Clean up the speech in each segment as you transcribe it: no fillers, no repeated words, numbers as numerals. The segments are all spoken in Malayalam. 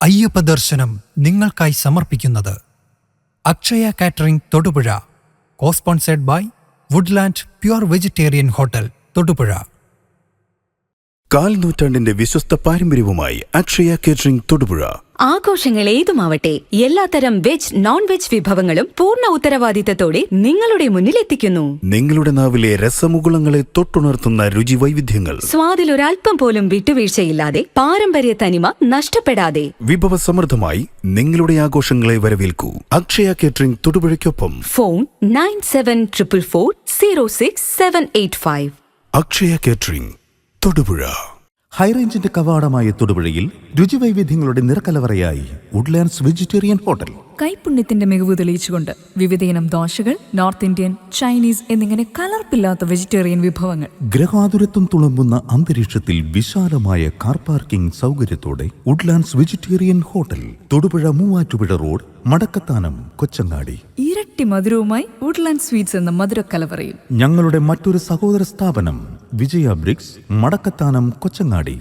അയ്യപ്പ ദർശനം നിങ്ങൾക്കായി സമർപ്പിക്കുന്നത് Akshaya catering Thodupuzha, cosponsored by Woodland pure vegetarian hotel Thodupuzha. കാൽനൂറ്റാണ്ടിന്റെ വിശ്വസ്ത പാരമ്പര്യവുമായി അക്ഷയ കേറ്ററിംഗ് തൊടുപുഴ. ആഘോഷങ്ങൾ ഏതുമാവട്ടെ, എല്ലാത്തരം വെജ് നോൺ വെജ് വിഭവങ്ങളും പൂർണ്ണ ഉത്തരവാദിത്തത്തോടെ നിങ്ങളുടെ മുന്നിലെത്തിക്കുന്നു. നിങ്ങളുടെ നാവിലെ രസമുകുളങ്ങളെ തൊട്ടുണർത്തുന്ന രുചി വൈവിധ്യങ്ങൾ, സ്വാദിൽ ഒരൽപ്പം പോലും വിട്ടുവീഴ്ചയില്ലാതെ, പാരമ്പര്യ തനിമ നഷ്ടപ്പെടാതെ വിഭവസമൃദ്ധമായി നിങ്ങളുടെ ആഘോഷങ്ങളെ വരവേൽക്കൂ. അക്ഷയ കേറ്ററിംഗ് തൊടുപുഴയ്ക്കൊപ്പം ഫോൺ 9744406785. അക്ഷയ കേറ്ററിംഗ് തൊടുപുഴ. ഹൈറേഞ്ചിന്റെ കവാടമായ തൊടുപുഴയിൽ രുചിവൈവിധ്യങ്ങളുടെ നിറക്കലവറയായി വുഡ്ലാൻഡ്സ് വെജിറ്റേറിയൻ ഹോട്ടൽ. കൈപുണ്യത്തിന്റെ മികവ് തെളിയിച്ചുകൊണ്ട് വിവിധയിനം ദോശകൾ, നോർത്ത് ഇന്ത്യൻ, ചൈനീസ് എന്നിങ്ങനെ കലർപ്പില്ലാത്ത വെജിറ്റേറിയൻ വിഭവങ്ങൾ. ഗ്രഹാതുരത്വം തുളുമ്പുന്ന അന്തരീക്ഷത്തിൽ വിശാലമായ കാർ പാർക്കിംഗ് സൗകര്യത്തോടെ Woodlands vegetarian hotel, Thodupuzha Muvattupuzha road, Madakkathanam, Kochangadi. ഇരട്ടി മധുരവുമായി വുഡ്ലാൻഡ് സ്വീറ്റ്സ് എന്ന മധുരക്കലവറയിൽ. ഞങ്ങളുടെ മറ്റൊരു സഹോദര സ്ഥാപനം വിജയ ബ്രിക്സ്, മടക്കത്താനം, കൊച്ചങ്ങാടി.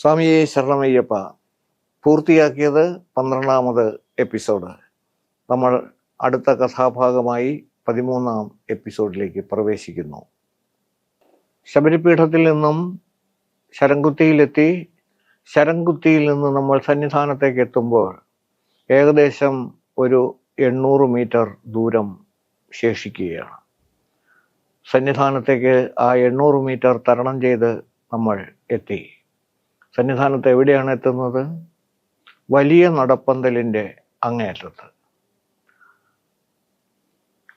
സ്വാമിയെ ശരണമയ്യപ്പ. പൂർത്തിയാക്കിയത് 12ാമത് എപ്പിസോഡ്. നമ്മൾ അടുത്ത കഥാഭാഗമായി 13ാം എപ്പിസോഡിലേക്ക് പ്രവേശിക്കുന്നു. ശബരിപീഠത്തിൽ നിന്നും ശരംകുത്തിയിലെത്തി. ശരംകുത്തിയിൽ നിന്ന് നമ്മൾ സന്നിധാനത്തേക്ക് എത്തുമ്പോൾ ഏകദേശം ഒരു 800 മീറ്റർ ദൂരം ശേഷിക്കുകയാണ്. സന്നിധാനത്തേക്ക് ആ 800 മീറ്റർ തരണം ചെയ്ത് നമ്മൾ എത്തി. സന്നിധാനത്ത് എവിടെയാണ് എത്തുന്നത്? വലിയ നടപ്പന്തലിൻ്റെ അങ്ങേയറ്റത്ത്.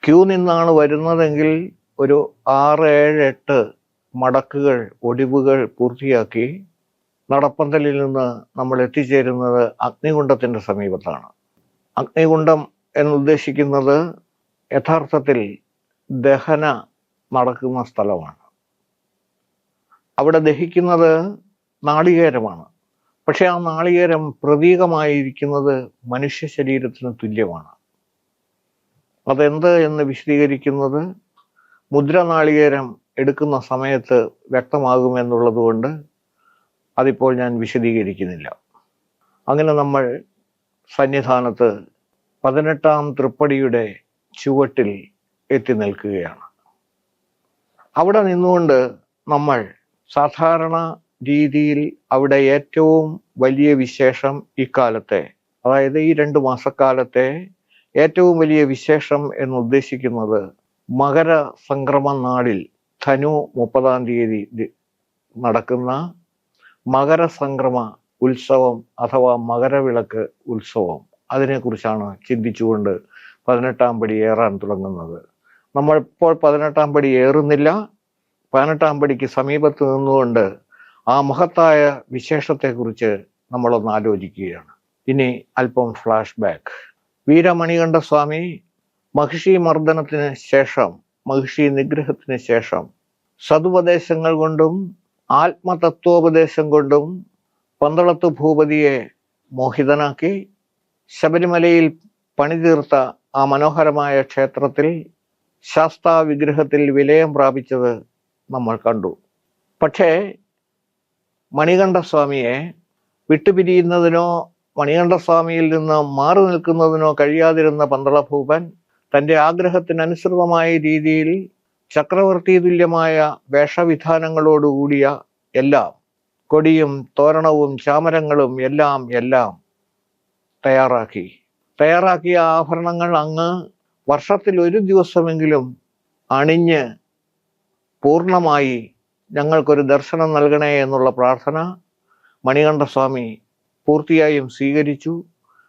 ക്യൂ നിന്നാണ് വരുന്നതെങ്കിൽ ഒരു 6, 7, 8 മടക്കുകൾ, ഒടിവുകൾ പൂർത്തിയാക്കി നടപ്പന്തലിൽ നിന്ന് നമ്മൾ എത്തിച്ചേരുന്നത് അഗ്നികുണ്ഡത്തിൻ്റെ സമീപത്താണ്. അഗ്നികുണ്ഡം എന്നുദ്ദേശിക്കുന്നത് യഥാർത്ഥത്തിൽ ദഹന നടക്കുന്ന സ്ഥലമാണ്. അവിടെ ദഹിക്കുന്നത് നാളികേരമാണ്. പക്ഷെ ആ നാളികേരം പ്രതീകമായിരിക്കുന്നത് മനുഷ്യ ശരീരത്തിന് തുല്യമാണ്. അതെന്ത് എന്ന് വിശദീകരിക്കുന്നത് മുദ്ര നാളികേരം എടുക്കുന്ന സമയത്ത് വ്യക്തമാകുമെന്നുള്ളത് കൊണ്ട് അതിപ്പോൾ ഞാൻ വിശദീകരിക്കുന്നില്ല. അങ്ങനെ നമ്മൾ സന്നിധാനത്ത് 18ാം തൃപ്പടിയുടെ ചുവട്ടിൽ എത്തി നിൽക്കുകയാണ്. അവിടെ നിന്നുകൊണ്ട് നമ്മൾ സാധാരണ രീതിയിൽ അവിടെ ഏറ്റവും വലിയ വിശേഷം ഇക്കാലത്തെ, അതായത് ഈ 2 മാസക്കാലത്തെ ഏറ്റവും വലിയ വിശേഷം എന്ന് ഉദ്ദേശിക്കുന്നത് മകര സംക്രമ നാളിൽ ധനു 30ാം തീയതി നടക്കുന്ന മകര സംക്രമ ഉത്സവം അഥവാ മകരവിളക്ക് ഉത്സവം, അതിനെക്കുറിച്ചാണ് ചിന്തിച്ചുകൊണ്ട് 18ാം പടി ഏറാൻ തുടങ്ങുന്നത്. നമ്മളിപ്പോൾ 18ാം പടി ഏറുന്നില്ല. 18ാം പടിക്ക് സമീപത്ത് നിന്നുകൊണ്ട് ആ മഹത്തായ വിശേഷത്തെക്കുറിച്ച് നമ്മളൊന്ന് ആലോചിക്കുകയാണ്. ഇനി അല്പം ഫ്ലാഷ് ബാക്ക്. വീരമണികണ്ഠ സ്വാമി മഹിഷി മർദ്ദനത്തിന് ശേഷം, മഹിഷി നിഗ്രഹത്തിന് ശേഷം സതുപദേശങ്ങൾ കൊണ്ടും ആത്മതത്വോപദേശം കൊണ്ടും പന്തളത്ത് ഭൂപതിയെ മോഹിതനാക്കി ശബരിമലയിൽ പണിതീർത്ത ആ മനോഹരമായ ക്ഷേത്രത്തിൽ ശാസ്താ വിഗ്രഹത്തിൽ വിലയം പ്രാപിച്ചത് നമ്മൾ കണ്ടു. പക്ഷേ മണികണ്ഠസ്വാമിയെ വിട്ടുപിരിയുന്നതിനോ മണികണ്ഠസ്വാമിയിൽ നിന്ന് മാറി നിൽക്കുന്നതിനോ കഴിയാതിരുന്ന പന്തളഭൂപൻ തൻ്റെ ആഗ്രഹത്തിനനുസൃതമായ രീതിയിൽ ചക്രവർത്തി തുല്യമായ വേഷവിധാനങ്ങളോടുകൂടിയ എല്ലാം, കൊടിയും തോരണവും ചാമരങ്ങളും എല്ലാം തയ്യാറാക്കിയ ആഭരണങ്ങൾ അങ്ങ് വർഷത്തിൽ 1 ദിവസമെങ്കിലും അണിഞ്ഞ് പൂർണ്ണമായി ഞങ്ങൾക്കൊരു ദർശനം നൽകണേ എന്നുള്ള പ്രാർത്ഥന മണികണ്ഠസ്വാമി പൂർത്തിയായും സ്വീകരിച്ചു.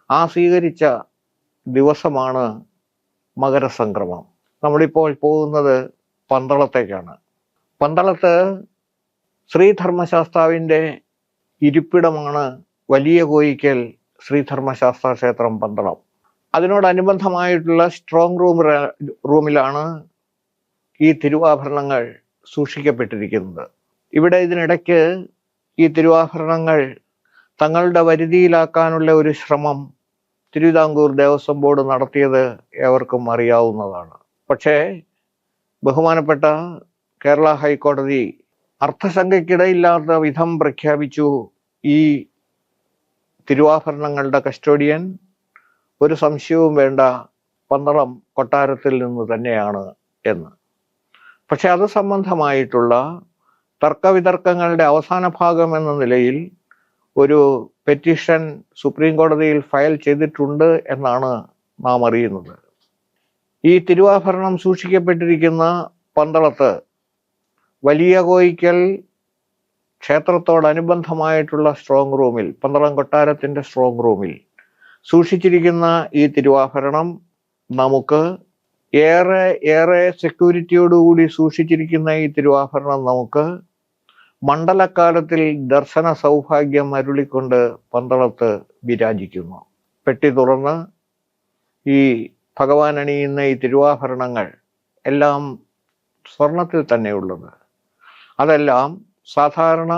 ആ സ്വീകരിച്ച ദിവസമാണ് മകരസംക്രമം. നമ്മളിപ്പോൾ പോകുന്നത് പന്തളത്തേക്കാണ്. പന്തളത്ത് ശ്രീധർമ്മശാസ്താവിൻ്റെ ഇരിപ്പിടമാണ് വലിയ കോയിക്കൽ ശ്രീധർമ്മശാസ്താ ക്ഷേത്രം പന്തളം. അതിനോടനുബന്ധമായിട്ടുള്ള സ്ട്രോങ് റൂമിലാണ് ഈ തിരുവാഭരണങ്ങൾ സൂക്ഷിക്കപ്പെട്ടിരിക്കുന്നത്. ഇവിടെ ഇതിനിടയ്ക്ക് ഈ തിരുവാഭരണങ്ങൾ തങ്ങളുടെ വരുതിയിലാക്കാനുള്ള ഒരു ശ്രമം തിരുവിതാംകൂർ ദേവസ്വം ബോർഡ് നടത്തിയത് ഏവർക്കും അറിയാവുന്നതാണ്. പക്ഷേ ബഹുമാനപ്പെട്ട കേരള ഹൈക്കോടതി അർത്ഥശങ്കയ്ക്കിടയില്ലാത്ത വിധം പ്രഖ്യാപിച്ചു, ഈ തിരുവാഭരണങ്ങളുടെ കസ്റ്റോഡിയൻ ഒരു സംശയവും വേണ്ട പന്തളം കൊട്ടാരത്തിൽ നിന്ന് തന്നെയാണ് എന്ന്. പക്ഷെ അത് സംബന്ധമായിട്ടുള്ള തർക്കവിതർക്കങ്ങളുടെ അവസാന ഭാഗം എന്ന നിലയിൽ ഒരു പെറ്റീഷൻ സുപ്രീം കോടതിയിൽ ഫയൽ ചെയ്തിട്ടുണ്ട് എന്നാണ് നാം അറിയുന്നത്. ഈ തിരുവാഭരണം സൂക്ഷിക്കപ്പെട്ടിരിക്കുന്ന പന്തളത്ത് വലിയ കോയിക്കൽ ക്ഷേത്രത്തോടനുബന്ധമായിട്ടുള്ള സ്ട്രോങ് റൂമിൽ, പന്തളം കൊട്ടാരത്തിൻ്റെ സ്ട്രോങ് റൂമിൽ സൂക്ഷിച്ചിരിക്കുന്ന ഈ തിരുവാഭരണം നമുക്ക് ഏറെ സെക്യൂരിറ്റിയോടുകൂടി സൂക്ഷിച്ചിരിക്കുന്ന ഈ തിരുവാഭരണം നമുക്ക് മണ്ഡലക്കാലത്തിൽ ദർശന സൗഭാഗ്യം അരുളിക്കൊണ്ട് പന്തളത്ത് വിരാജിക്കുന്നു. പെട്ടി തുറന്ന് ഈ ഭഗവാൻ അണിയുന്ന ഈ തിരുവാഭരണങ്ങൾ എല്ലാം സ്വർണത്തിൽ തന്നെയുള്ളത്. അതെല്ലാം സാധാരണ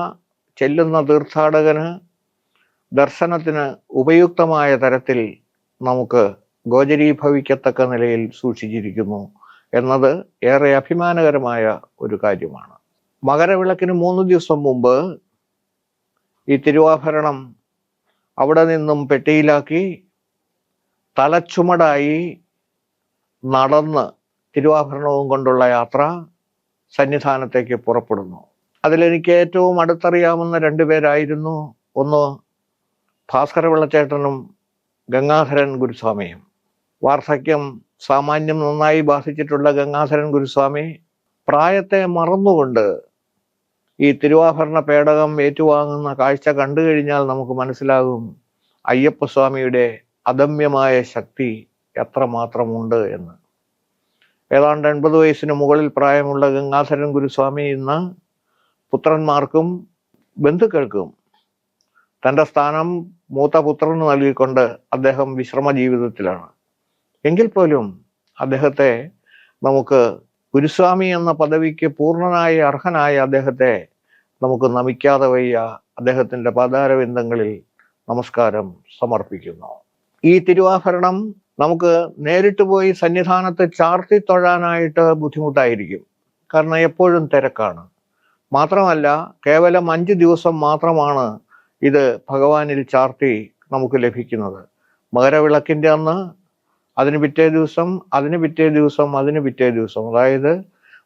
ചെല്ലുന്ന തീർത്ഥാടകന് ദർശനത്തിന് ഉപയുക്തമായ തരത്തിൽ നമുക്ക് ഗോചരീഭവിക്കത്തക്ക നിലയിൽ സൂക്ഷിച്ചിരിക്കുന്നു എന്നത് ഏറെ അഭിമാനകരമായ ഒരു കാര്യമാണ്. മകരവിളക്കിന് 3 ദിവസം മുമ്പ് ഈ തിരുവാഭരണം അവിടെ നിന്നും പെട്ടിയിലാക്കി തലച്ചുമടായി നടന്ന് തിരുവാഭരണവും കൊണ്ടുള്ള യാത്ര സന്നിധാനത്തേക്ക് പുറപ്പെടുന്നു. അതിലെനിക്ക് ഏറ്റവും അടുത്തറിയാവുന്ന 2 പേരായിരുന്നു. ഒന്ന് ഭാസ്കര പിള്ളച്ചേട്ടനും ഗംഗാധരൻ ഗുരുസ്വാമിയും. വാർദ്ധക്യം സാമാന്യം നന്നായി ബാധിച്ചിട്ടുള്ള ഗംഗാധരൻ ഗുരുസ്വാമി പ്രായത്തെ മറന്നുകൊണ്ട് ഈ തിരുവാഭരണ പേടകം ഏറ്റുവാങ്ങുന്ന കാഴ്ച കണ്ടു കഴിഞ്ഞാൽ നമുക്ക് മനസ്സിലാകും അയ്യപ്പസ്വാമിയുടെ അദമ്യമായ ശക്തി എത്രമാത്രമുണ്ട് എന്ന്. ഏതാണ്ട് 80 വയസ്സിന് മുകളിൽ പ്രായമുള്ള ഗംഗാധരൻ ഗുരുസ്വാമി ഇന്ന് പുത്രന്മാർക്കും ബന്ധുക്കൾക്കും തൻ്റെ സ്ഥാനം മൂത്ത പുത്രന് നൽകിക്കൊണ്ട് അദ്ദേഹം വിശ്രമ ജീവിതത്തിലാണ്. എങ്കിൽ പോലും അദ്ദേഹത്തെ നമുക്ക് ഗുരുസ്വാമി എന്ന പദവിക്ക് പൂർണ്ണനായി അർഹനായ അദ്ദേഹത്തെ നമുക്ക് നമിക്കാതെ വയ്യ. അദ്ദേഹത്തിൻ്റെ പാതാരവിന്ദങ്ങളിൽ നമസ്കാരം സമർപ്പിക്കുന്നു. ഈ തിരുവാഭരണം നമുക്ക് നേരിട്ട് പോയി സന്നിധാനത്ത് ചാർത്തി തൊഴാനായിട്ട് ബുദ്ധിമുട്ടായിരിക്കും. കാരണം എപ്പോഴും തിരക്കാണ്. മാത്രമല്ല കേവലം 5 ദിവസം മാത്രമാണ് ഇത് ഭഗവാനിൽ ചാർത്തി നമുക്ക് ലഭിക്കുന്നത്. മകരവിളക്കിൻ്റെ അന്ന്, അതിന് പിറ്റേ ദിവസം, അതിന് പിറ്റേ ദിവസം, അതിന് പിറ്റേ ദിവസം, അതായത്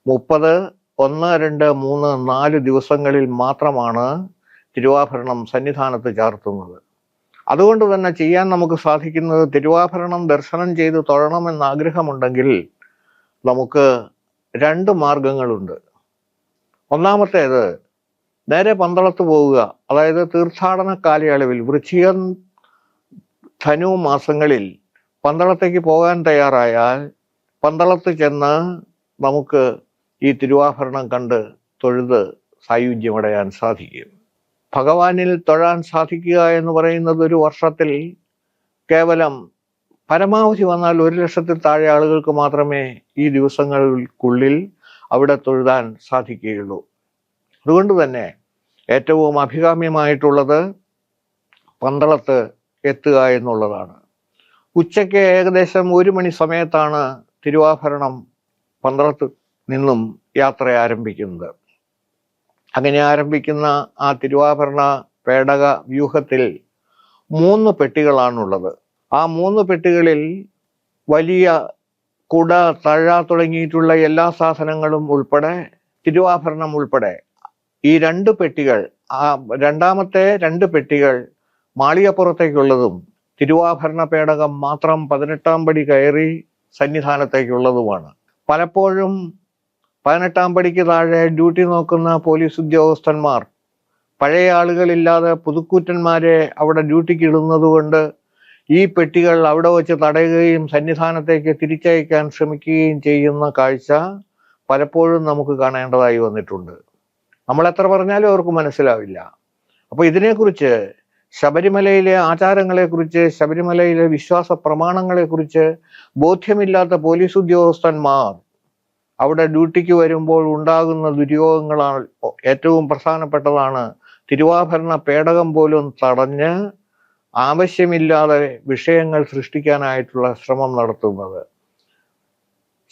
30, 1, 2, 3, 4 ദിവസങ്ങളിൽ മാത്രമാണ് തിരുവാഭരണം സന്നിധാനത്ത് ചാർത്തുന്നത്. അതുകൊണ്ട് തന്നെ ചെയ്യാൻ നമുക്ക് സാധിക്കുന്നത്, തിരുവാഭരണം ദർശനം ചെയ്ത് തൊഴണമെന്ന് ആഗ്രഹമുണ്ടെങ്കിൽ നമുക്ക് 2 മാർഗങ്ങളുണ്ട്. ഒന്നാമത്തേത് നേരെ പന്തളത്ത് പോവുക. അതായത് തീർത്ഥാടന കാലയളവിൽ വൃശ്ചികം, ധനു മാസങ്ങളിൽ പന്തളത്തേക്ക് പോകാൻ തയ്യാറായാൽ പന്തളത്ത് ചെന്ന് നമുക്ക് ഈ തിരുവാഭരണം കണ്ട് തൊഴുത് സായുജ്യമടയാൻ സാധിക്കും. ഭഗവാനിൽ തൊഴാൻ സാധിക്കുക എന്ന് പറയുന്നത് ഒരു വർഷത്തിൽ കേവലം പരമാവധി വന്നാൽ 1,00,000-ൽ താഴെ ആളുകൾക്ക് മാത്രമേ ഈ ദിവസങ്ങൾക്കുള്ളിൽ അവിടെ തൊഴുതാൻ സാധിക്കുകയുള്ളൂ. അതുകൊണ്ട് തന്നെ ഏറ്റവും അഭികാമ്യമായിട്ടുള്ളത് പന്തളത്ത് എത്തുക എന്നുള്ളതാണ്. ഉച്ചയ്ക്ക് ഏകദേശം 1 മണി സമയത്താണ് തിരുവാഭരണം പന്തളത്ത് നിന്നും യാത്ര ആരംഭിക്കുന്നത്. അങ്ങനെ ആരംഭിക്കുന്ന ആ തിരുവാഭരണ പേടക വ്യൂഹത്തിൽ 3 പെട്ടികളാണുള്ളത്. ആ 3 പെട്ടികളിൽ വലിയ കുട, തഴ തുടങ്ങിയിട്ടുള്ള എല്ലാ സാധനങ്ങളും ഉൾപ്പെടെ, തിരുവാഭരണം ഉൾപ്പെടെ ഈ 2 പെട്ടികൾ, ആ രണ്ടാമത്തെ 2 പെട്ടികൾ മാളികപ്പുറത്തേക്കുള്ളതും തിരുവാഭരണ പേടകം മാത്രം 18-ാം പടി കയറി സന്നിധാനത്തേക്കുള്ളതുമാണ്. പലപ്പോഴും 18-ാം പടിക്ക് താഴെ ഡ്യൂട്ടി നോക്കുന്ന പോലീസ് ഉദ്യോഗസ്ഥന്മാർ പഴയ ആളുകളില്ലാതെ പുതുക്കൂറ്റന്മാരെ അവിടെ ഡ്യൂട്ടിക്ക് ഇടുന്നത് കൊണ്ട് ഈ പെട്ടികൾ അവിടെ വച്ച് തടയുകയും സന്നിധാനത്തേക്ക് തിരിച്ചയക്കാൻ ശ്രമിക്കുകയും ചെയ്യുന്ന കാഴ്ച പലപ്പോഴും നമുക്ക് കാണേണ്ടതായി വന്നിട്ടുണ്ട്. നമ്മൾ എത്ര പറഞ്ഞാലും അവർക്ക് മനസ്സിലാവില്ല. അപ്പോൾ ഇതിനെക്കുറിച്ച്, ശബരിമലയിലെ ആചാരങ്ങളെക്കുറിച്ച്, ശബരിമലയിലെ വിശ്വാസ പ്രമാണങ്ങളെക്കുറിച്ച് ബോധ്യമില്ലാത്ത പോലീസ് ഉദ്യോഗസ്ഥന്മാർ അവിടെ ഡ്യൂട്ടിക്ക് വരുമ്പോൾ ഉണ്ടാകുന്ന ദുര്യോഗങ്ങളാണ് ഏറ്റവും പ്രധാനപ്പെട്ടതാണ്. തിരുവാഭരണ പേടകം പോലും തടഞ്ഞ് ആവശ്യമില്ലാതെ വിഷയങ്ങൾ സൃഷ്ടിക്കാനായിട്ടുള്ള ശ്രമം നടത്തുന്നത്.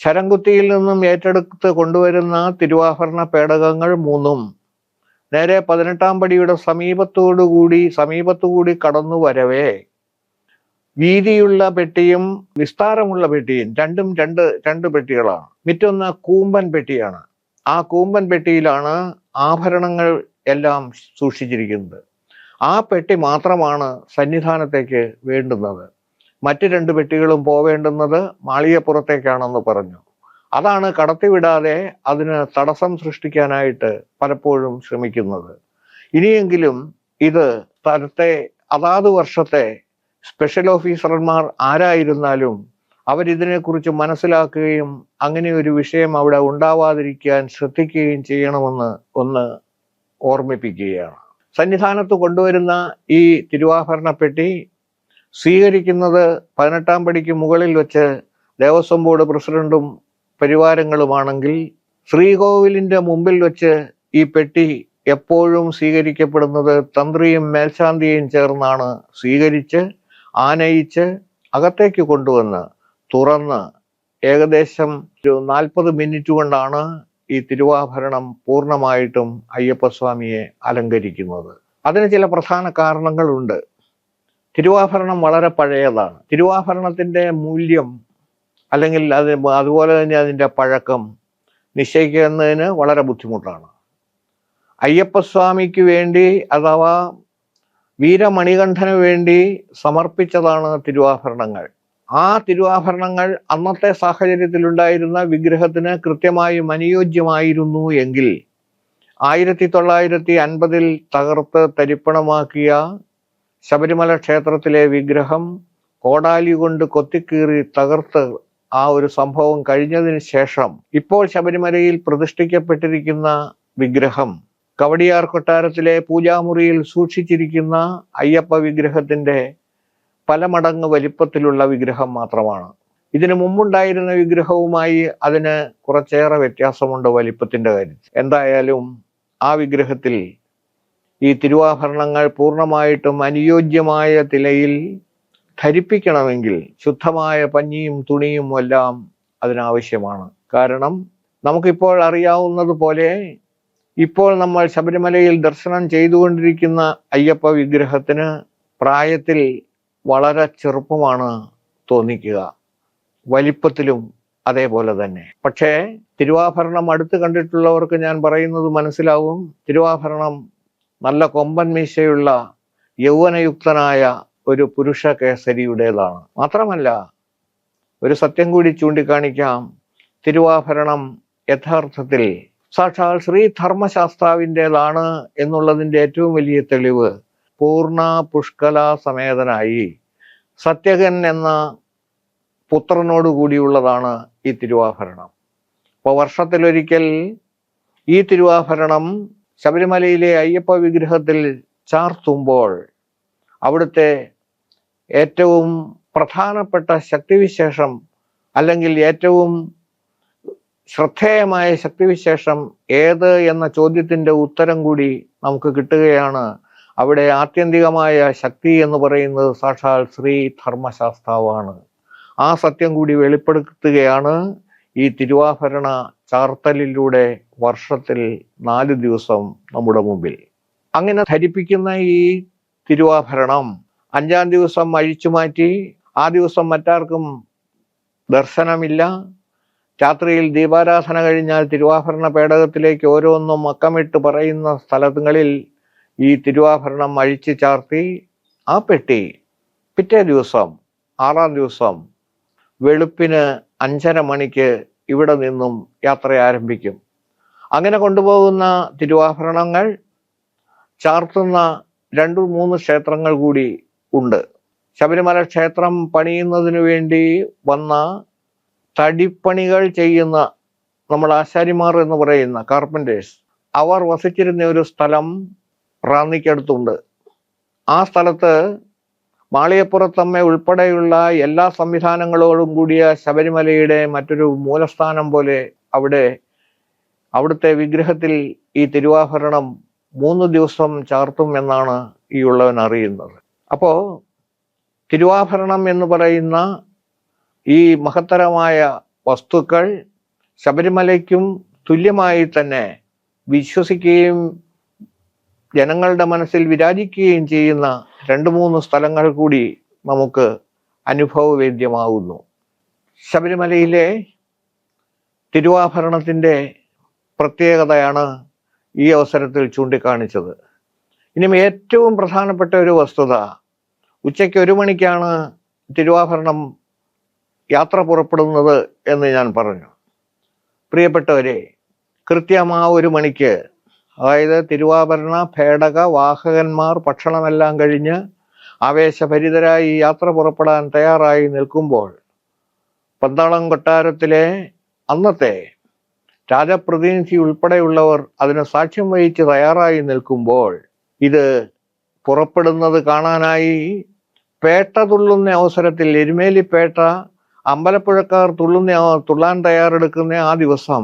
ശരംകുത്തിയിൽ നിന്നും ഏറ്റെടുത്ത് കൊണ്ടുവരുന്ന തിരുവാഭരണ പേടകങ്ങൾ 3 നേരെ 18-ാം പടിയുടെ സമീപത്തുകൂടി കടന്നു വരവേ വീതിയുള്ള പെട്ടിയും വിസ്താരമുള്ള പെട്ടിയും രണ്ടും രണ്ട് പെട്ടികളാണ്. മറ്റൊന്ന് കൂമ്പൻ പെട്ടിയാണ്. ആ കൂമ്പൻ പെട്ടിയിലാണ് ആഭരണങ്ങൾ എല്ലാം സൂക്ഷിച്ചിരിക്കുന്നത്. ആ പെട്ടി മാത്രമാണ് സന്നിധാനത്തേക്ക് വേണ്ടുന്നത്. മറ്റ് 2 പെട്ടികളും പോവേണ്ടുന്നത് മാളികപ്പുറത്തേക്കാണെന്ന് പറഞ്ഞു. അതാണ് കടത്തിവിടാതെ അതിന് തടസ്സം സൃഷ്ടിക്കാനായിട്ട് പലപ്പോഴും ശ്രമിക്കുന്നത്. ഇനിയെങ്കിലും ഇത് സ്ഥലത്തെ അതാത് വർഷത്തെ സ്പെഷ്യൽ ഓഫീസർമാർ ആരായിരുന്നാലും അവരിതിനെക്കുറിച്ച് മനസ്സിലാക്കുകയും അങ്ങനെ ഒരു വിഷയം അവിടെ ഉണ്ടാവാതിരിക്കാൻ ശ്രദ്ധിക്കുകയും ചെയ്യണമെന്ന് ഒന്ന് ഓർമ്മിപ്പിക്കുകയാണ്. സന്നിധാനത്ത് കൊണ്ടുവരുന്ന ഈ തിരുവാഭരണ പെട്ടി സ്വീകരിക്കുന്നത് 18-ാം പടിക്ക് മുകളിൽ വെച്ച് ദേവസ്വം ബോർഡ് പ്രസിഡന്റും പരിവാരങ്ങളുമാണെങ്കിൽ ശ്രീകോവിലിന്റെ മുമ്പിൽ വെച്ച് ഈ പെട്ടി എപ്പോഴും സ്വീകരിക്കപ്പെടുന്നത് തന്ത്രിയും മേൽശാന്തിയും ചേർന്നാണ് സ്വീകരിച്ച് ആനയിച്ച് അകത്തേക്ക് കൊണ്ടുവന്ന് തുറന്ന് ഏകദേശം 40 മിനിറ്റ് കൊണ്ടാണ് ഈ തിരുവാഭരണം പൂർണ്ണമായിട്ടും അയ്യപ്പസ്വാമിയെ അലങ്കരിക്കുന്നത്. അതിന് ചില പ്രധാന കാരണങ്ങളുണ്ട്. തിരുവാഭരണം വളരെ പഴയതാണ്. തിരുവാഭരണത്തിൻ്റെ മൂല്യം അല്ലെങ്കിൽ അതുപോലെ തന്നെ അതിൻ്റെ പഴക്കം നിശ്ചയിക്കുന്നതിന് വളരെ ബുദ്ധിമുട്ടാണ്. അയ്യപ്പസ്വാമിക്ക് വേണ്ടി അഥവാ വീരമണികണ്ഠന് വേണ്ടി സമർപ്പിച്ചതാണ് തിരുവാഭരണങ്ങൾ. ആ തിരുവാഭരണങ്ങൾ അന്നത്തെ സാഹചര്യത്തിലുണ്ടായിരുന്ന വിഗ്രഹത്തിന് കൃത്യമായും അനുയോജ്യമായിരുന്നു എങ്കിൽ 1950 തകർത്ത് തരിപ്പണമാക്കിയ ശബരിമല ക്ഷേത്രത്തിലെ വിഗ്രഹം കോടാലി കൊണ്ട് കൊത്തിക്കീറി തകർത്ത് ആ ഒരു സംഭവം കഴിഞ്ഞതിന് ശേഷം ഇപ്പോൾ ശബരിമലയിൽ പ്രതിഷ്ഠിക്കപ്പെട്ടിരിക്കുന്ന വിഗ്രഹം കവടിയാർ കൊട്ടാരത്തിലെ പൂജാമുറിയിൽ സൂക്ഷിച്ചിരിക്കുന്ന അയ്യപ്പ വിഗ്രഹത്തിന്റെ പല മടങ്ങ് വലിപ്പത്തിലുള്ള വിഗ്രഹം മാത്രമാണ്. ഇതിനു മുമ്പുണ്ടായിരുന്ന വിഗ്രഹവുമായി അതിന് കുറച്ചേറെ വ്യത്യാസമുണ്ട് വലിപ്പത്തിന്റെ കാര്യത്തിൽ. എന്തായാലും ആ വിഗ്രഹത്തിൽ ഈ തിരുവാഭരണങ്ങൾ പൂർണ്ണമായിട്ടും അനുയോജ്യമായ നിലയിൽ ധരിപ്പിക്കണമെങ്കിൽ ശുദ്ധമായ പഞ്ഞിയും തുണിയും എല്ലാം അതിനാവശ്യമാണ്. കാരണം നമുക്കിപ്പോൾ അറിയാവുന്നതുപോലെ ഇപ്പോൾ നമ്മൾ ശബരിമലയിൽ ദർശനം ചെയ്തുകൊണ്ടിരിക്കുന്ന അയ്യപ്പ വിഗ്രഹത്തിന് പ്രായത്തിൽ വളരെ ചെറുപ്പമാണ് തോന്നിക്കുക, വലിപ്പത്തിലും അതേപോലെ തന്നെ. പക്ഷേ തിരുവാഭരണം അടുത്ത് കണ്ടിട്ടുള്ളവർക്ക് ഞാൻ പറയുന്നത് മനസ്സിലാവും. തിരുവാഭരണം നല്ല കൊമ്പൻ മീശയുള്ള യൗവനയുക്തനായ ഒരു പുരുഷ കേസരിയുടേതാണ്. മാത്രമല്ല ഒരു സത്യം കൂടി ചൂണ്ടിക്കാണിക്കാം. തിരുവാഭരണം യഥാർത്ഥത്തിൽ സാക്ഷാൽ ശ്രീ ധർമ്മശാസ്താവിൻ്റെതാണ് എന്നുള്ളതിൻ്റെ ഏറ്റവും വലിയ തെളിവ് പൂർണ്ണ പുഷ്കല സമേതനായി സത്യകൻ എന്ന പുത്രനോട് കൂടിയുള്ളതാണ് ഈ തിരുവാഭരണം. അപ്പോൾ വർഷത്തിലൊരിക്കൽ ഈ തിരുവാഭരണം ശബരിമലയിലെ അയ്യപ്പ വിഗ്രഹത്തിൽ ചാർത്തുമ്പോൾ അവിടുത്തെ ഏറ്റവും പ്രധാനപ്പെട്ട ശക്തിവിശേഷം അല്ലെങ്കിൽ ഏറ്റവും ശ്രദ്ധേയമായ ശക്തിവിശേഷം ഏത് എന്ന ചോദ്യത്തിൻ്റെ ഉത്തരം കൂടി നമുക്ക് കിട്ടുകയാണ്. അവിടെ ആത്യന്തികമായ ശക്തി എന്ന് പറയുന്നത് സാക്ഷാൽ ശ്രീ ധർമ്മശാസ്താവാണ്. ആ സത്യം കൂടി വെളിപ്പെടുത്തുകയാണ് ഈ തിരുവാഭരണ ചാർത്തലിലൂടെ വർഷത്തിൽ 4 ദിവസം നമ്മുടെ മുമ്പിൽ. അങ്ങനെ ധരിപ്പിക്കുന്ന ഈ തിരുവാഭരണം 5-ാം ദിവസം അഴിച്ചുമാറ്റി ആ ദിവസം മറ്റാർക്കും ദർശനമില്ല. രാത്രിയിൽ ദീപാരാധന കഴിഞ്ഞാൽ തിരുവാഭരണ പേടകത്തിലേക്ക് ഓരോന്നും അക്കമിട്ട് പറയുന്ന സ്ഥലങ്ങളിൽ ഈ തിരുവാഭരണം അഴിച്ചു ചാർത്തി ആ പെട്ടി പിറ്റേ ദിവസം 6-ാം ദിവസം വെളുപ്പിന് 5:30 മണിക്ക് ഇവിടെ നിന്നും യാത്ര ആരംഭിക്കും. അങ്ങനെ കൊണ്ടുപോകുന്ന തിരുവാഭരണങ്ങൾ ചാർത്തുന്ന 2-3 ക്ഷേത്രങ്ങൾ കൂടി ഉണ്ട്. ശബരിമല ക്ഷേത്രം പണിയുന്നതിനു വേണ്ടി വന്ന തടിപ്പണികൾ ചെയ്യുന്ന നമ്മൾ ആശാരിമാർ എന്ന് പറയുന്ന കാർപ്പൻറ്റേഴ്സ്, അവർ വസിച്ചിരുന്ന ഒരു സ്ഥലം റാന്നിക്കടുത്തുണ്ട്. ആ സ്ഥലത്ത് മാളികപ്പുറത്തമ്മ ഉൾപ്പെടെയുള്ള എല്ലാ സംവിധാനങ്ങളോടും കൂടിയ ശബരിമലയുടെ മറ്റൊരു മൂലസ്ഥാനം പോലെ അവിടുത്തെ വിഗ്രഹത്തിൽ ഈ തിരുവാഭരണം 3 ദിവസം ചാർത്തും എന്നാണ് ഈ ഉള്ളവൻ അറിയുന്നത്. അപ്പോൾ തിരുവാഭരണം എന്ന് പറയുന്ന ഈ മഹത്തരമായ വസ്തുക്കൾ ശബരിമലയ്ക്കും തുല്യമായി തന്നെ വിശ്വസിക്കുകയും ജനങ്ങളുടെ മനസ്സിൽ വിരാജിക്കുകയും ചെയ്യുന്ന 2-3 സ്ഥലങ്ങൾ കൂടി നമുക്ക് അനുഭവവേദ്യമാകുന്നു. ശബരിമലയിലെ തിരുവാഭരണത്തിൻ്റെ പ്രത്യേകതയാണ് ഈ അവസരത്തിൽ ചൂണ്ടിക്കാണിച്ചത്. ഇനി ഏറ്റവും പ്രധാനപ്പെട്ട ഒരു വസ്തുത, ഉച്ചയ്ക്ക് 1 മണിക്കാണ് തിരുവാഭരണം യാത്ര പുറപ്പെടുന്നത് എന്ന് ഞാൻ പറഞ്ഞു. പ്രിയപ്പെട്ടവരെ, കൃത്യം ആ 1 മണിക്ക്, അതായത് തിരുവാഭരണ പേടക വാഹകന്മാർ ഭക്ഷണമെല്ലാം കഴിഞ്ഞ് ആവേശഭരിതരായി യാത്ര പുറപ്പെടാൻ തയ്യാറായി നിൽക്കുമ്പോൾ, പന്തളം കൊട്ടാരത്തിലെ അന്നത്തെ രാജപ്രതിനിധി ഉൾപ്പെടെയുള്ളവർ അതിന് സാക്ഷ്യം വഹിച്ച് തയ്യാറായി നിൽക്കുമ്പോൾ, ഇത് പുറപ്പെടുന്നത് കാണാനായി പേട്ട തുള്ളുന്ന അവസരത്തിൽ, എരുമേലിപ്പേട്ട അമ്പലപ്പുഴക്കാർ തുള്ളാൻ തയ്യാറെടുക്കുന്ന ആ ദിവസം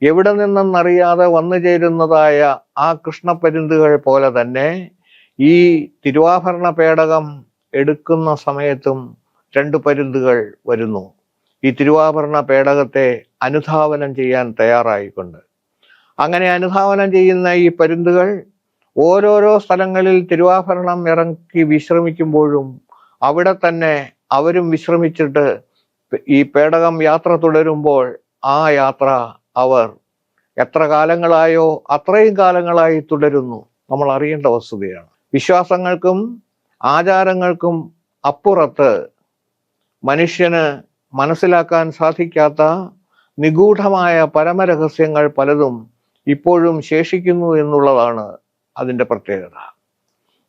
എവിടെ നിന്നെന്നറിയാതെ വന്നു ചേരുന്നതായ ആ കൃഷ്ണപ്പരുന്തുകൾ പോലെ തന്നെ ഈ തിരുവാഭരണ പേടകം എടുക്കുന്ന സമയത്തും 2 പരുന്തുകൾ വരുന്നു, ഈ തിരുവാഭരണ പേടകത്തെ അനുധാവനം ചെയ്യാൻ തയ്യാറായിക്കൊണ്ട്. അങ്ങനെ അനുധാവനം ചെയ്യുന്ന ഈ പരുന്തുകൾ ഓരോരോ സ്ഥലങ്ങളിൽ തിരുവാഭരണം ഇറക്കി വിശ്രമിക്കുമ്പോഴും അവിടെ തന്നെ അവരും വിശ്രമിച്ചിട്ട് ഈ പേടകം യാത്ര തുടരുമ്പോൾ ആ യാത്ര അവർ എത്ര കാലങ്ങളായോ അത്രയും കാലങ്ങളായി തുടരുന്നു. നമ്മൾ അറിയേണ്ട വസ്തുതയാണ്. വിശ്വാസങ്ങൾക്കും ആചാരങ്ങൾക്കും അപ്പുറത്ത് മനുഷ്യന് മനസ്സിലാക്കാൻ സാധിക്കാത്ത നിഗൂഢമായ പരമരഹസ്യങ്ങൾ പലതും ഇപ്പോഴും ശേഷിക്കുന്നു എന്നുള്ളതാണ് അതിൻ്റെ പ്രത്യേകത.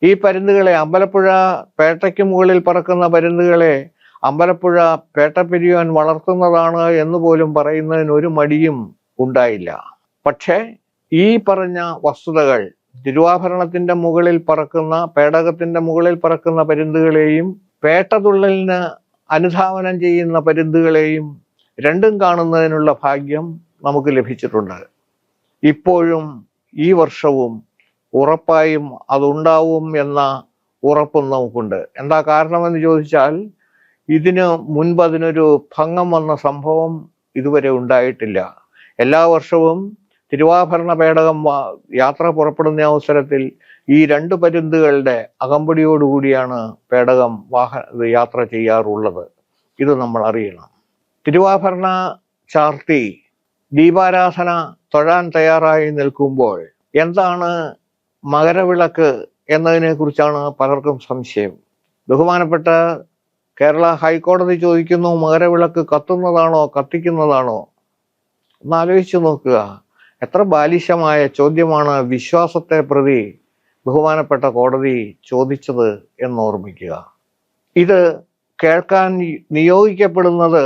ഈ പരുന്തുകളെ, അമ്പലപ്പുഴ പേട്ടയ്ക്ക് മുകളിൽ പറക്കുന്ന പരുന്തുകളെ അമ്പലപ്പുഴ പേട്ടപ്പെരിയോൻ വളർത്തുന്നതാണ് എന്ന് പോലും പറയുന്നതിന് ഒരു മടിയും ഉണ്ടായില്ല. പക്ഷേ ഈ പറഞ്ഞ വസ്തുതകൾ, തിരുവാഭരണത്തിന്റെ മുകളിൽ പറക്കുന്ന, പേടകത്തിന്റെ മുകളിൽ പറക്കുന്ന പരുന്തുകളെയും പേട്ടതുള്ളലിന് അനുധാവനം ചെയ്യുന്ന പരുന്തുകളെയും രണ്ടും കാണുന്നതിനുള്ള ഭാഗ്യം നമുക്ക് ലഭിച്ചിട്ടുണ്ട്. ഇപ്പോഴും ഈ വർഷവും ഉറപ്പായും അതുണ്ടാവും എന്ന ഉറപ്പും നമുക്കുണ്ട്. എന്താ കാരണമെന്ന് ചോദിച്ചാൽ, ഇതിന് മുൻപ് അതിനൊരു ഭംഗം വന്ന സംഭവം ഇതുവരെ ഉണ്ടായിട്ടില്ല. എല്ലാ വർഷവും തിരുവാഭരണ പേടകം യാത്ര പുറപ്പെടുന്ന അവസരത്തിൽ ഈ 2 പരുന്തുകളുടെ അകമ്പടിയോടുകൂടിയാണ് പേടകം യാത്ര ചെയ്യാറുള്ളത്. ഇത് നമ്മൾ അറിയണം. തിരുവാഭരണ ചാർത്തി ദീപാരാധന തൊഴാൻ തയ്യാറായി നിൽക്കുമ്പോൾ എന്താണ് മകരവിളക്ക് എന്നതിനെ കുറിച്ചാണ് പലർക്കും സംശയം. ബഹുമാനപ്പെട്ട കേരള ഹൈക്കോടതി ചോദിക്കുന്നു, മകരവിളക്ക് കത്തുന്നതാണോ കത്തിക്കുന്നതാണോ? ഒന്ന് ആലോചിച്ചു നോക്കുക. എത്ര ബാലിശമായ ചോദ്യമാണ് വിശ്വാസത്തെ പ്രതി ബഹുമാനപ്പെട്ട കോടതി ചോദിച്ചത് എന്നോർമ്മിക്കുക. ഇത് കേൾക്കാൻ നിയോഗിക്കപ്പെടുന്നത്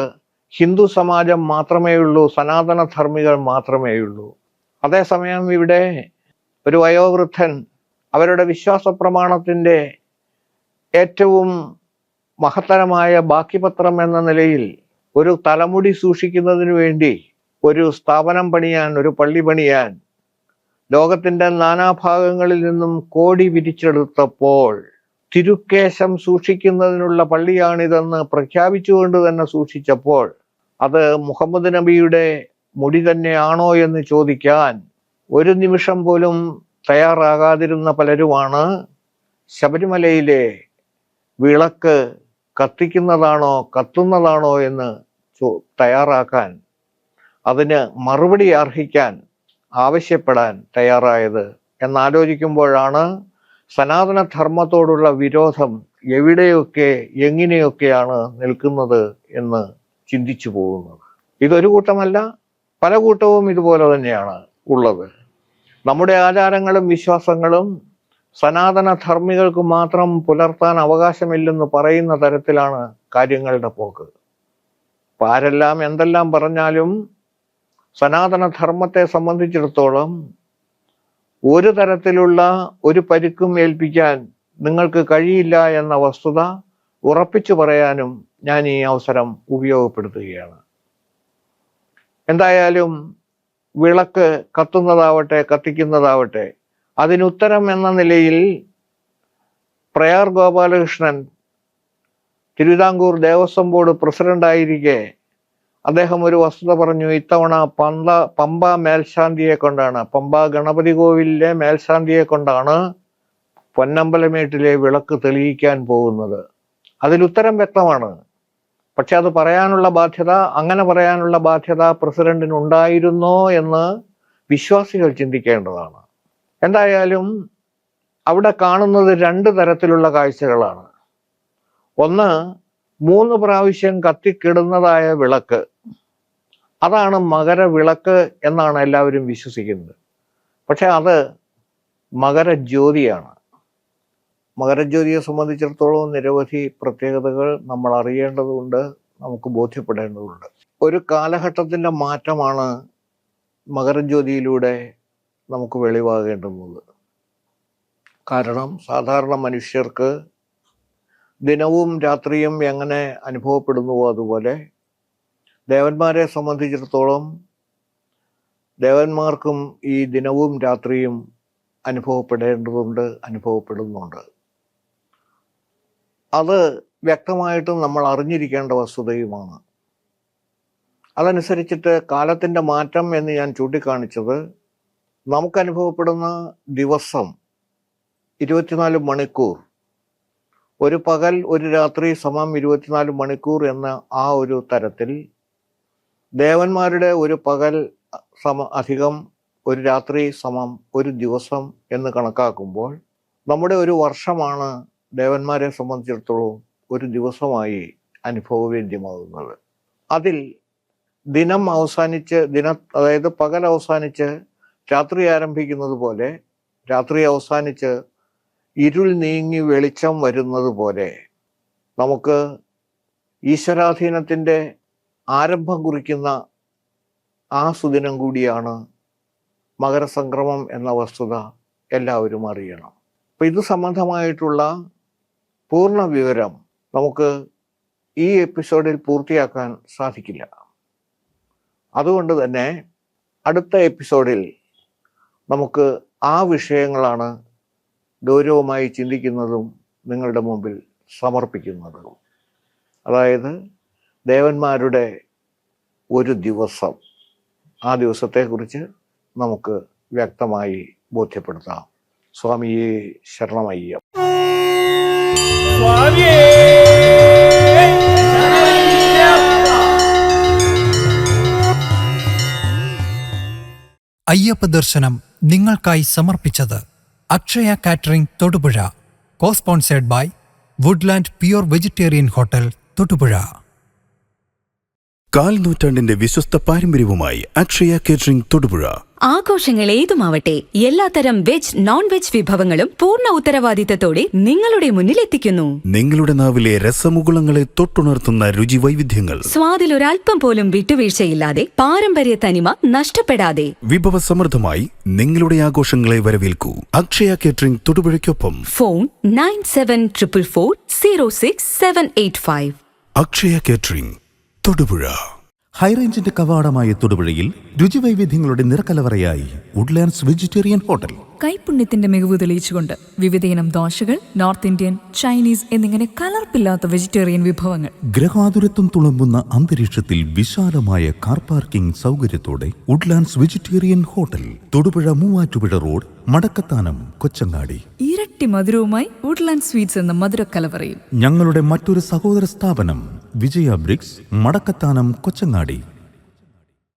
ഹിന്ദു സമാജം മാത്രമേ ഉള്ളൂ, സനാതന ധർമ്മികൾ മാത്രമേ ഉള്ളൂ. അതേസമയം ഇവിടെ ഒരു വയോവൃദ്ധൻ അവരുടെ വിശ്വാസ പ്രമാണത്തിൻ്റെ ഏറ്റവും മഹത്തരമായ ബാക്കിപത്രം എന്ന നിലയിൽ ഒരു തലമുടി സൂക്ഷിക്കുന്നതിന് വേണ്ടി ഒരു സ്ഥാപനം പണിയാൻ, ഒരു പള്ളി പണിയാൻ ലോകത്തിൻ്റെ നാനാഭാഗങ്ങളിൽ നിന്നും കോടി പിരിച്ചെടുത്തപ്പോൾ തിരുക്കേശം സൂക്ഷിക്കുന്നതിനുള്ള പള്ളിയാണിതെന്ന് പ്രഖ്യാപിച്ചുകൊണ്ട് തന്നെ സൂക്ഷിച്ചപ്പോൾ അത് മുഹമ്മദ് നബിയുടെ മുടി തന്നെയാണോ എന്ന് ചോദിക്കാൻ ഒരു നിമിഷം പോലും തയ്യാറാകാതിരുന്ന പലരുമാണ് ശബരിമലയിലെ വിളക്ക് കത്തിക്കുന്നതാണോ കത്തുന്നതാണോ എന്ന് തയ്യാറാക്കാൻ, അതിന് മറുപടി അർഹിക്കാൻ ആവശ്യപ്പെടാൻ തയ്യാറായത് എന്നാലോചിക്കുമ്പോഴാണ് സനാതന ധർമ്മത്തോടുള്ള വിരോധം എവിടെയൊക്കെ എങ്ങനെയൊക്കെയാണ് നിൽക്കുന്നത് എന്ന് ചിന്തിച്ചു പോകുന്നത്. ഇതൊരു കൂട്ടമല്ല, പല കൂട്ടവും ഇതുപോലെ തന്നെയാണ് ഉള്ളത്. നമ്മുടെ ആചാരങ്ങളും വിശ്വാസങ്ങളും സനാതന ധർമ്മികൾക്ക് മാത്രം പുലർത്താൻ അവകാശമില്ലെന്ന് പറയുന്ന തരത്തിലാണ് കാര്യങ്ങളുടെ പോക്ക്. ആരെല്ലാം എന്തെല്ലാം പറഞ്ഞാലും സനാതന ധർമ്മത്തെ സംബന്ധിച്ചിടത്തോളം ഒരു തരത്തിലുള്ള ഒരു പരിക്കും ഏൽപ്പിക്കാൻ നിങ്ങൾക്ക് കഴിയില്ല എന്ന വസ്തുത ഉറപ്പിച്ചു പറയാനും ഞാൻ ഈ അവസരം ഉപയോഗപ്പെടുത്തുകയാണ്. എന്തായാലും വിളക്ക് കത്തുന്നതാവട്ടെ കത്തിക്കുന്നതാവട്ടെ, അതിനുത്തരം എന്ന നിലയിൽ പ്രയാർ ഗോപാലകൃഷ്ണൻ തിരുവിതാംകൂർ ദേവസ്വം ബോർഡ് പ്രസിഡന്റായിരിക്കെ അദ്ദേഹം ഒരു വസ്തുത പറഞ്ഞു. ഇത്തവണ പമ്പ മേൽശാന്തിയെ കൊണ്ടാണ്, പമ്പ ഗണപതി കോവിലിലെ മേൽശാന്തിയെ കൊണ്ടാണ് പൊന്നമ്പലമേട്ടിലെ വിളക്ക് തെളിയിക്കാൻ പോകുന്നത്. അതിലുത്തരം വ്യക്തമാണ്. പക്ഷെ അത് അങ്ങനെ പറയാനുള്ള ബാധ്യത പ്രസിഡന്റിനുണ്ടായിരുന്നോ എന്ന് വിശ്വാസികൾ ചിന്തിക്കേണ്ടതാണ്. എന്തായാലും അവിടെ കാണുന്നത് 2 തരത്തിലുള്ള കാഴ്ചകളാണ്. ഒന്ന്, 3 പ്രാവശ്യം കത്തിക്കിടുന്നതായ വിളക്ക്. അതാണ് മകരവിളക്ക് എന്നാണ് എല്ലാവരും വിശ്വസിക്കുന്നത്. പക്ഷെ അത് മകരജ്യോതിയാണ്. മകരജ്യോതിയെ സംബന്ധിച്ചിടത്തോളം നിരവധി പ്രത്യേകതകൾ നമ്മൾ അറിയേണ്ടതുണ്ട്, നമുക്ക് ബോധ്യപ്പെടേണ്ടതുണ്ട്. ഒരു കാലഘട്ടത്തിൻ്റെ മാറ്റമാണ് മകരജ്യോതിയിലൂടെ നമുക്ക് വെളിവാകേണ്ടുന്നത്. കാരണം സാധാരണ മനുഷ്യർക്ക് ദിനവും രാത്രിയും എങ്ങനെ അനുഭവപ്പെടുന്നുവോ അതുപോലെ ദേവന്മാരെ സംബന്ധിച്ചിടത്തോളം ദേവന്മാർക്കും ഈ ദിനവും രാത്രിയും അനുഭവപ്പെടുന്നുണ്ട്. അത് വ്യക്തമായിട്ടും നമ്മൾ അറിഞ്ഞിരിക്കേണ്ട വസ്തുതയുമാണ്. അതനുസരിച്ചിട്ട് കാലത്തിൻ്റെ മാറ്റം എന്ന് ഞാൻ ചൂണ്ടിക്കാണിച്ചത്, നമുക്കനുഭവപ്പെടുന്ന ദിവസം 24 മണിക്കൂർ, ഒരു പകൽ ഒരു രാത്രി സമം 24 മണിക്കൂർ എന്ന ആ ഒരു തരത്തിൽ ദേവന്മാരുടെ ഒരു പകൽ അധികം ഒരു രാത്രി സമം ഒരു ദിവസം എന്ന് കണക്കാക്കുമ്പോൾ നമ്മുടെ ഒരു വർഷമാണ് ദേവന്മാരെ സംബന്ധിച്ചിടത്തോളം ഒരു ദിവസമായി അനുഭവവേദ്യമാകുന്നത്. അതിൽ അതായത് പകൽ അവസാനിച്ച് രാത്രി ആരംഭിക്കുന്നത് പോലെ, രാത്രി അവസാനിച്ച് ഇരുൾ നീങ്ങി വെളിച്ചം വരുന്നത് പോലെ നമുക്ക് ഈശ്വരാധീനത്തിൻ്റെ ആരംഭം കുറിക്കുന്ന ആ സുദിനം കൂടിയാണ് മകരസംക്രമം എന്ന വസ്തുത എല്ലാവരും അറിയണം. അപ്പം ഇത് സംബന്ധമായിട്ടുള്ള പൂർണ്ണ വിവരം നമുക്ക് ഈ എപ്പിസോഡിൽ പൂർത്തിയാക്കാൻ സാധിക്കില്ല. അതുകൊണ്ട് തന്നെ അടുത്ത എപ്പിസോഡിൽ നമുക്ക് ആ വിഷയങ്ങളാണ് ഗൗരവമായി ചിന്തിക്കുന്നതും നിങ്ങളുടെ മുമ്പിൽ സമർപ്പിക്കുന്നതും. അതായത് ദേവന്മാരുടെ ഒരു ദിവസം, ആ ദിവസത്തെക്കുറിച്ച് നമുക്ക് വ്യക്തമായി ബോധ്യപ്പെടുത്താം. സ്വാമിയേ ശരണമയ്യം. അയ്യപ്പ ദർശനം നിങ്ങൾക്കായി സമർപ്പിച്ചത് Akshaya catering Thodupuzha, cosponsored by Woodland pure vegetarian hotel Thodupuzha. 4 നൂറ്റാണ്ടിന്റെ വിശ്വസ്ത പാരമ്പര്യവുമായി അക്ഷയ കേറ്ററിംഗ് തൊടുപുഴ. ആഘോഷങ്ങൾ ഏതുമാവട്ടെ, എല്ലാത്തരം വെജ് നോൺ വെജ് വിഭവങ്ങളും പൂർണ്ണ ഉത്തരവാദിത്തത്തോടെ നിങ്ങളുടെ മുന്നിൽ എത്തിക്കുന്നു. നിങ്ങളുടെ നാവിലെ രസമുകുളങ്ങളെ തൊട്ടുണർത്തുന്ന രുചി വൈവിധ്യങ്ങൾ, സ്വാദിൽ ഒരൽപ്പം പോലും വിട്ടുവീഴ്ചയില്ലാതെ, പാരമ്പര്യ തനിമ നഷ്ടപ്പെടാതെ വിഭവസമൃദ്ധമായി നിങ്ങളുടെ ആഘോഷങ്ങളെ വരവേൽക്കൂ. അക്ഷയ കേറ്ററിംഗ് തൊടുപുഴയ്ക്കൊപ്പം ഫോൺ 9744066785. അക്ഷയ കേറ്ററിംഗ് തൊടുപുഴ. ഹൈറേഞ്ചിന്റെ കവാടമായ തൊടുപുഴയിൽ രുചിവൈവിധ്യങ്ങളുടെ നിറക്കലവറയായി വുഡ്ലാൻഡ്സ് വെജിറ്റേറിയൻ ഹോട്ടൽ. കൈപുണ്യത്തിന്റെ മികവ് തെളിയിച്ചുകൊണ്ട് വിവിധയിനം ദോശകൾ, നോർത്ത് ഇന്ത്യൻ, ചൈനീസ് എന്നിങ്ങനെ കലർപ്പില്ലാത്ത വെജിറ്റേറിയൻ വിഭവങ്ങൾ. ഗ്രഹാതുരത്വം തുളുമ്പുന്ന അന്തരീക്ഷത്തിൽ വിശാലമായ കാർ പാർക്കിംഗ് സൗകര്യത്തോടെ Woodlands vegetarian hotel, Thodupuzha Muvattupuzha road, Madakkathanam, Kochangadi. ഇരട്ടി മധുരവുമായി വുഡ്ലാൻഡ് സ്വീറ്റ്സ് എന്ന മധുരക്കലവറയും. ഞങ്ങളുടെ മറ്റൊരു സഹോദര സ്ഥാപനം വിജയ ബ്രിക്സ്, മടക്കത്താനം, കൊച്ചങ്ങാടി.